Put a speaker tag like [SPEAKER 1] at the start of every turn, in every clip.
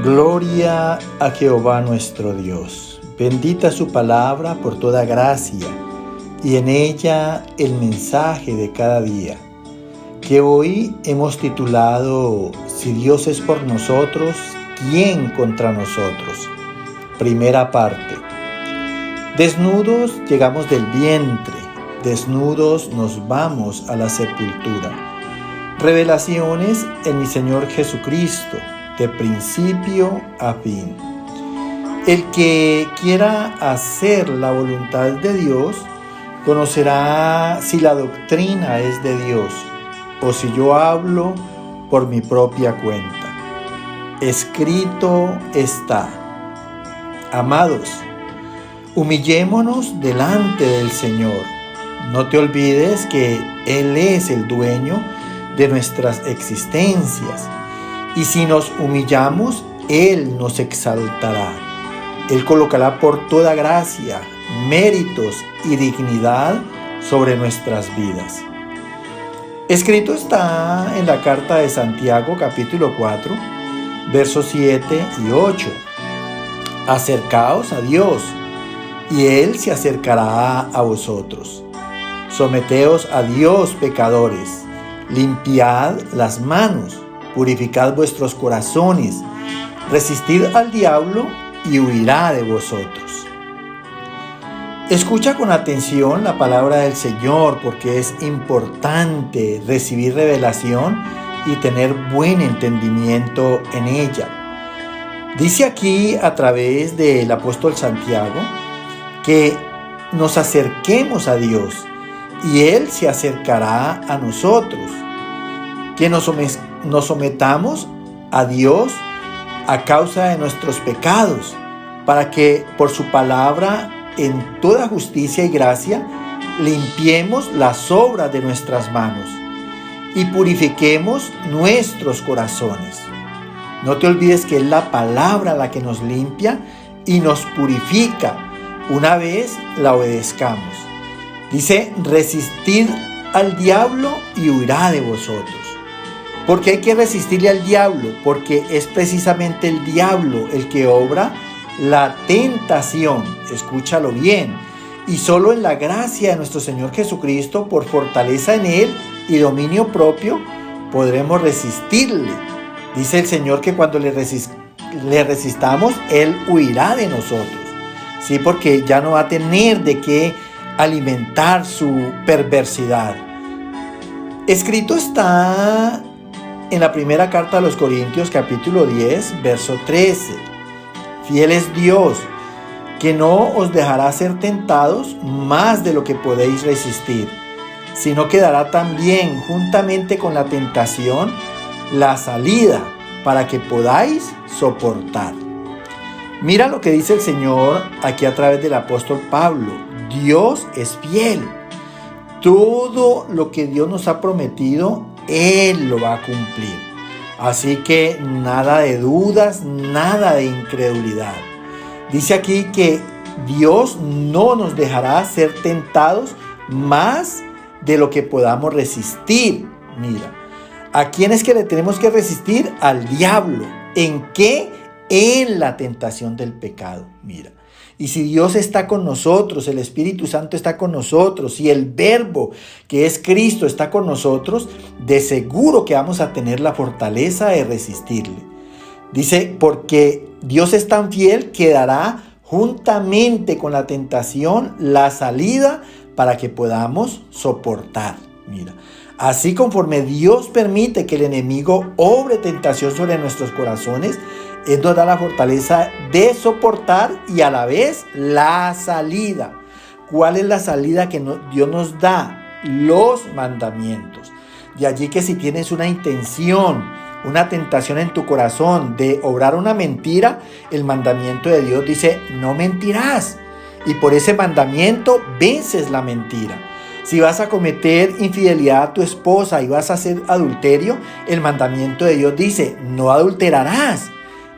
[SPEAKER 1] Gloria a Jehová nuestro Dios. Bendita su palabra por toda gracia y en ella el mensaje de cada día, que hoy hemos titulado Si Dios es por nosotros, ¿quién contra nosotros? Primera parte. Desnudos llegamos del vientre, desnudos nos vamos a la sepultura. Revelaciones en mi Señor Jesucristo, de principio a fin. El que quiera hacer la voluntad de Dios, conocerá si la doctrina es de Dios, o si yo hablo por mi propia cuenta. Escrito está. Amados, humillémonos delante del Señor. No te olvides que Él es el dueño de nuestras existencias. Y si nos humillamos, Él nos exaltará. Él colocará por toda gracia, méritos y dignidad sobre nuestras vidas. Escrito está en la carta de Santiago, capítulo 4, versos 7 y 8. Acercaos a Dios, y Él se acercará a vosotros. Someteos a Dios, pecadores. Limpiad las manos. Purificad vuestros corazones, resistid al diablo y huirá de vosotros. Escucha con atención la palabra del Señor, porque es importante recibir revelación y tener buen entendimiento en ella. Dice aquí a través del apóstol Santiago que nos acerquemos a Dios y Él se acercará a nosotros, que nos sometamos a Dios a causa de nuestros pecados, para que por su palabra en toda justicia y gracia limpiemos las obras de nuestras manos y purifiquemos nuestros corazones. No te olvides que es la palabra la que nos limpia y nos purifica una vez la obedezcamos. Dice, resistid al diablo y huirá de vosotros. ¿Por qué hay que resistirle al diablo? Porque es precisamente el diablo el que obra la tentación. Escúchalo bien. Y solo en la gracia de nuestro Señor Jesucristo, por fortaleza en Él y dominio propio, podremos resistirle. Dice el Señor que cuando le resistamos, Él huirá de nosotros. Sí, porque ya no va a tener de qué alimentar su perversidad. Escrito está en la primera carta a los Corintios, capítulo 10, verso 13. Fiel es Dios, que no os dejará ser tentados más de lo que podéis resistir, sino que dará también, juntamente con la tentación, la salida para que podáis soportar. Mira lo que dice el Señor aquí a través del apóstol Pablo. Dios es fiel. Todo lo que Dios nos ha prometido, Él lo va a cumplir. Así que nada de dudas, nada de incredulidad. Dice aquí que Dios no nos dejará ser tentados más de lo que podamos resistir. Mira, ¿a quién es que le tenemos que resistir? Al diablo. ¿En qué? En la tentación del pecado. Mira. Y si Dios está con nosotros, el Espíritu Santo está con nosotros y el Verbo que es Cristo está con nosotros, de seguro que vamos a tener la fortaleza de resistirle. Dice, porque Dios es tan fiel que dará juntamente con la tentación la salida para que podamos soportar. Mira, así conforme Dios permite que el enemigo obre tentación sobre nuestros corazones, Él nos da la fortaleza de soportar y a la vez la salida. ¿Cuál es la salida que Dios nos da? Los mandamientos. De allí que si tienes una intención, una tentación en tu corazón de obrar una mentira, el mandamiento de Dios dice, no mentirás. Y por ese mandamiento vences la mentira. Si vas a cometer infidelidad a tu esposa y vas a hacer adulterio, el mandamiento de Dios dice, no adulterarás.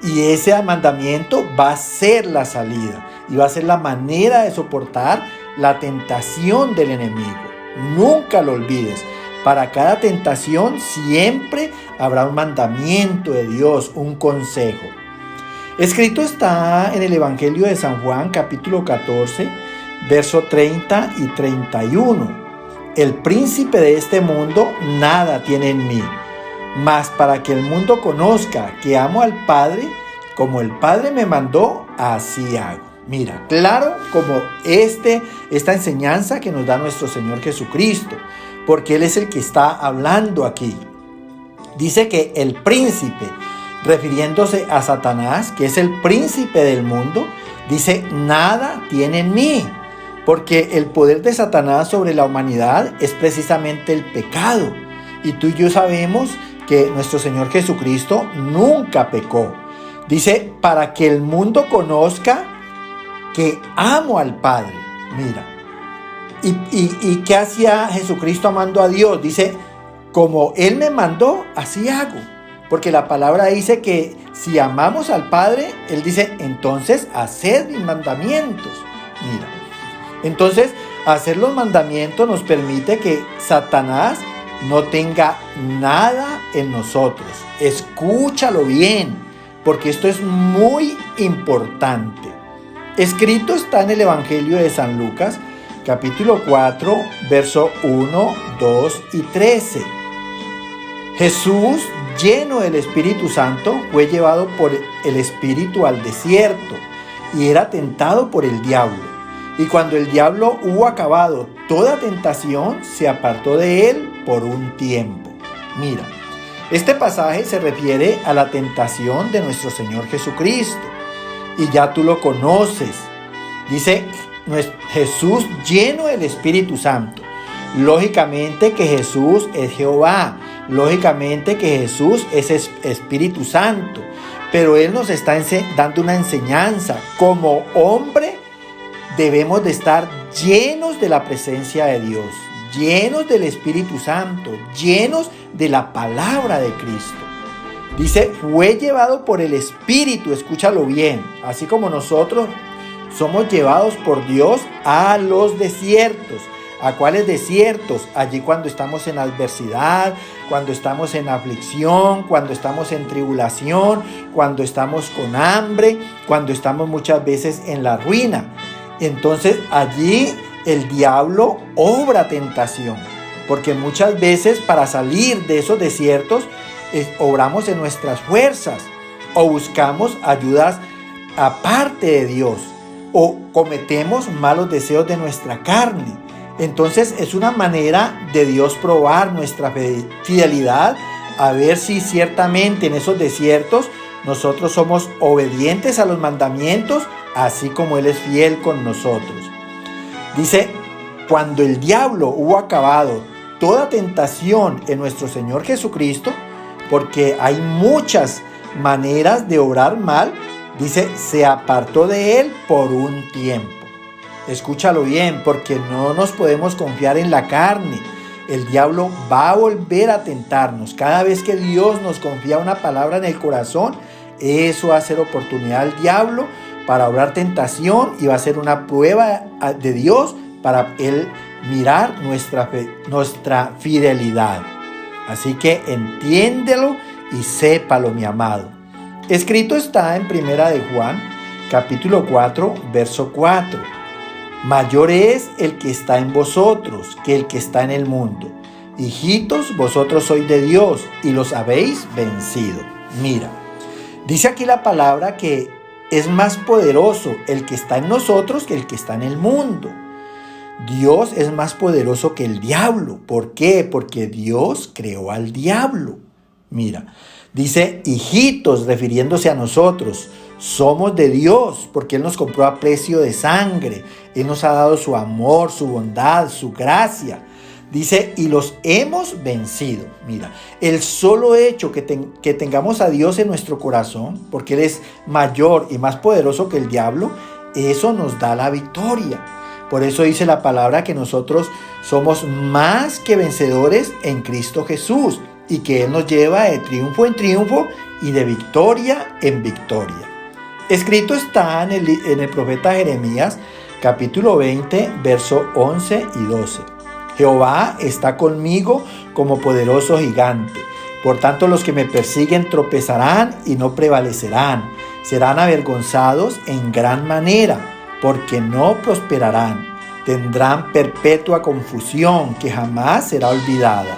[SPEAKER 1] Y ese mandamiento va a ser la salida y va a ser la manera de soportar la tentación del enemigo. Nunca lo olvides. Para cada tentación siempre habrá un mandamiento de Dios, un consejo. Escrito está en el Evangelio de San Juan, capítulo 14, verso 30 y 31. El príncipe de este mundo nada tiene en mí, mas para que el mundo conozca que amo al Padre, como el Padre me mandó, así hago. Mira, claro como esta enseñanza que nos da nuestro Señor Jesucristo, porque Él es el que está hablando aquí. Dice que el príncipe, refiriéndose a Satanás, que es el príncipe del mundo, dice, nada tiene en mí, porque el poder de Satanás sobre la humanidad es precisamente el pecado. Y tú y yo sabemos que nuestro Señor Jesucristo nunca pecó. Dice, para que el mundo conozca que amo al Padre. Mira, ¿y qué hacía Jesucristo amando a Dios? Dice, como Él me mandó, así hago. Porque la palabra dice que si amamos al Padre, Él dice, entonces haced mis mandamientos. Mira, entonces hacer los mandamientos nos permite que Satanás no tenga nada en nosotros. Escúchalo bien, porque esto es muy importante. Escrito está en el Evangelio de San Lucas, capítulo 4, verso 1, 2 y 13. Jesús, lleno del Espíritu Santo, fue llevado por el Espíritu al desierto y era tentado por el diablo. Y cuando el diablo hubo acabado toda tentación, se apartó de él por un tiempo. Mira, este pasaje se refiere a la tentación de nuestro Señor Jesucristo. Y ya tú lo conoces. Dice Jesús lleno del Espíritu Santo. Lógicamente que Jesús es Jehová. Lógicamente que Jesús es Espíritu Santo. Pero Él nos está dando una enseñanza. Como hombre debemos de estar llenos de la presencia de Dios, llenos del Espíritu Santo, llenos de la palabra de Cristo. Dice, fue llevado por el Espíritu, escúchalo bien, así como nosotros somos llevados por Dios a los desiertos. ¿A cuáles desiertos? Allí cuando estamos en adversidad, cuando estamos en aflicción, cuando estamos en tribulación, cuando estamos con hambre, cuando estamos muchas veces en la ruina. Entonces allí el diablo obra tentación, porque muchas veces para salir de esos desiertos obramos en nuestras fuerzas o buscamos ayudas aparte de Dios o cometemos malos deseos de nuestra carne. Entonces es una manera de Dios probar nuestra fidelidad, a ver si ciertamente en esos desiertos nosotros somos obedientes a los mandamientos, así como Él es fiel con nosotros. Dice, cuando el diablo hubo acabado toda tentación en nuestro Señor Jesucristo, porque hay muchas maneras de obrar mal, dice, se apartó de Él por un tiempo. Escúchalo bien, porque no nos podemos confiar en la carne. El diablo va a volver a tentarnos. Cada vez que Dios nos confía una palabra en el corazón, eso va a ser oportunidad al diablo para obrar tentación y va a ser una prueba de Dios para Él mirar nuestra fidelidad. Así que entiéndelo y sépalo, mi amado. Escrito está en Primera de Juan, capítulo 4, verso 4. Mayor es el que está en vosotros que el que está en el mundo. Hijitos, vosotros sois de Dios y los habéis vencido. Mira, dice aquí la palabra que es más poderoso el que está en nosotros que el que está en el mundo. Dios es más poderoso que el diablo. ¿Por qué? Porque Dios creó al diablo. Mira, dice hijitos, refiriéndose a nosotros. Somos de Dios porque Él nos compró a precio de sangre. Él nos ha dado su amor, su bondad, su gracia. Dice, y los hemos vencido. Mira, el solo hecho que tengamos a Dios en nuestro corazón, porque Él es mayor y más poderoso que el diablo, eso nos da la victoria. Por eso dice la palabra que nosotros somos más que vencedores en Cristo Jesús y que Él nos lleva de triunfo en triunfo y de victoria en victoria. Escrito está en el profeta Jeremías, capítulo 20, verso 11 y 12. Jehová está conmigo como poderoso gigante. Por tanto, los que me persiguen tropezarán y no prevalecerán. Serán avergonzados en gran manera, porque no prosperarán. Tendrán perpetua confusión que jamás será olvidada.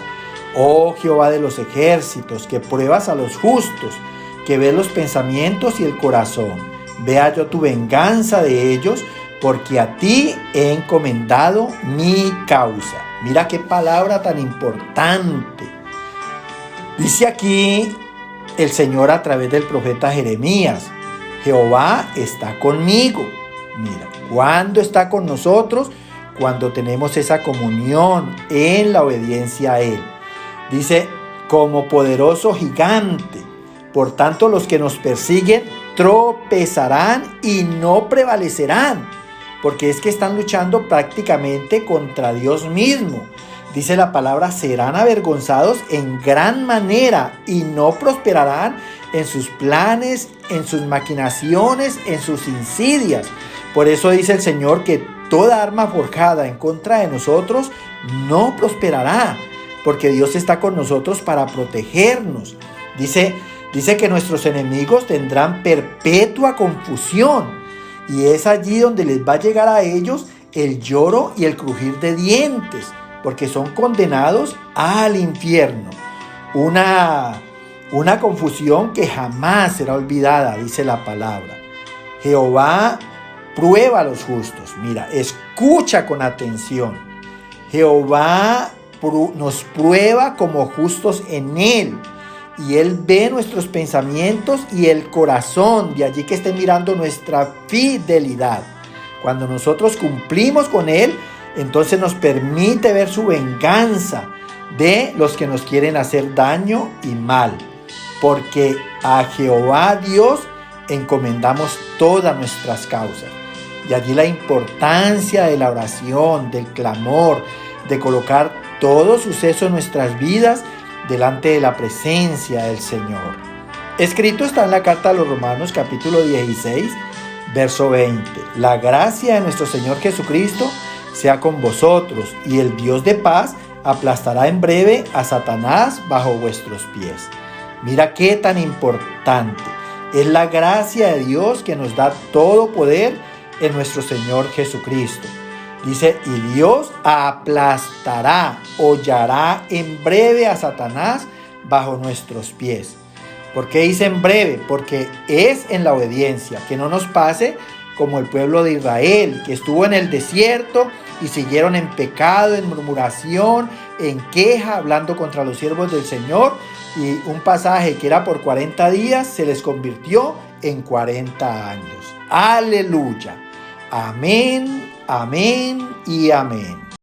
[SPEAKER 1] Oh Jehová de los ejércitos, que pruebas a los justos, que ves los pensamientos y el corazón. Vea yo tu venganza de ellos, porque a ti he encomendado mi causa. Mira qué palabra tan importante. Dice aquí el Señor a través del profeta Jeremías: Jehová está conmigo. Mira, ¿cuándo está con nosotros? Cuando tenemos esa comunión en la obediencia a Él. Dice, como poderoso gigante. Por tanto, los que nos persiguen tropezarán y no prevalecerán, porque es que están luchando prácticamente contra Dios mismo. Dice la palabra, serán avergonzados en gran manera y no prosperarán en sus planes, en sus maquinaciones, en sus insidias. Por eso dice el Señor que toda arma forjada en contra de nosotros no prosperará, porque Dios está con nosotros para protegernos. Dice que nuestros enemigos tendrán perpetua confusión, y es allí donde les va a llegar a ellos el lloro y el crujir de dientes, porque son condenados al infierno. Una confusión que jamás será olvidada, dice la palabra. Jehová prueba a los justos. Mira, escucha con atención. Jehová nos prueba como justos en Él. Y Él ve nuestros pensamientos y el corazón. De allí que esté mirando nuestra fidelidad. Cuando nosotros cumplimos con Él, entonces nos permite ver su venganza de los que nos quieren hacer daño y mal. Porque a Jehová Dios encomendamos todas nuestras causas. Y allí la importancia de la oración, del clamor, de colocar todo suceso en nuestras vidas delante de la presencia del Señor. Escrito está en la carta a los Romanos capítulo 16, verso 20. La gracia de nuestro Señor Jesucristo sea con vosotros, y el Dios de paz aplastará en breve a Satanás bajo vuestros pies. Mira qué tan importante. Es la gracia de Dios que nos da todo poder en nuestro Señor Jesucristo. Dice, y Dios aplastará, hollará en breve a Satanás bajo nuestros pies. ¿Por qué dice en breve? Porque es en la obediencia, que no nos pase como el pueblo de Israel, que estuvo en el desierto y siguieron en pecado, en murmuración, en queja, hablando contra los siervos del Señor, y un pasaje que era por 40 días se les convirtió en 40 años. Aleluya. Amén, amén y amén.